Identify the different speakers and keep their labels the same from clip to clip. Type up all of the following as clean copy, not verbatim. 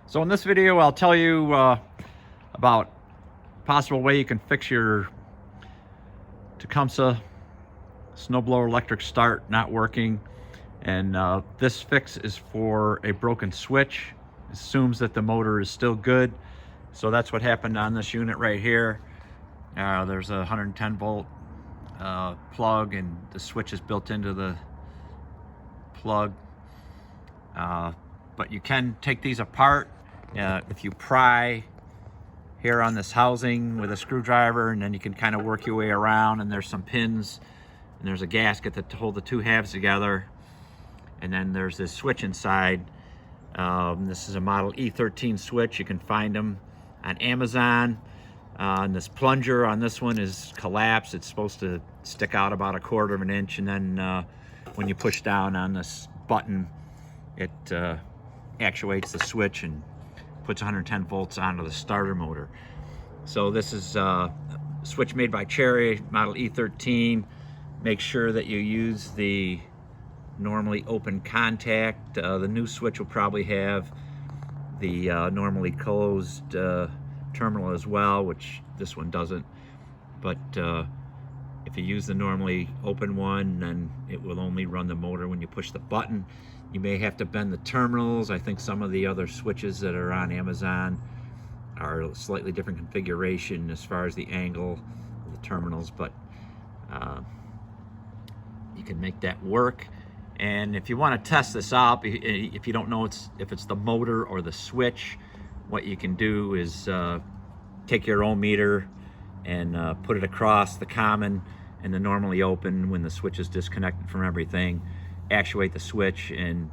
Speaker 1: So in this video, I'll tell you about a possible way you can fix your Tecumseh snowblower electric start not working. And this fix is for a broken switch. It assumes that the motor is still good. So that's what happened on this unit right here. There's a 110 volt plug, and the switch is built into the plug. But you can take these apart if you pry here on this housing with a screwdriver, and then you can kind of work your way around, and there's some pins and there's a gasket that hold the two halves together, and then there's this switch inside. This is a model E13 switch. You can find them on Amazon. And this plunger on this one is collapsed. It's supposed to stick out about 1/4 of an inch, and then when you push down on this button, it actuates the switch and puts 110 volts onto the starter motor. So this is a switch made by Cherry, model E13. Make sure that you use the normally open contact. The new switch will probably have the normally closed terminal as well, which this one doesn't. But if you use the normally open one, then it will only run the motor when you push the button. You may have to bend the terminals. I think some of the other switches that are on Amazon are a slightly different configuration as far as the angle of the terminals, but you can make that work. And if you want to test this out, if you don't know if it's the motor or the switch, what you can do is take your ohm meter and put it across the common and the normally open when the switch is disconnected from everything. Actuate the switch, and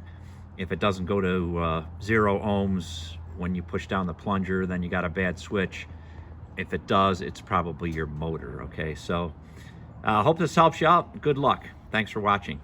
Speaker 1: if it doesn't go to 0 ohms when you push down the plunger, then you got a bad switch. If it does, it's probably your motor. Okay, so I hope this helps you out. Good luck. Thanks for watching.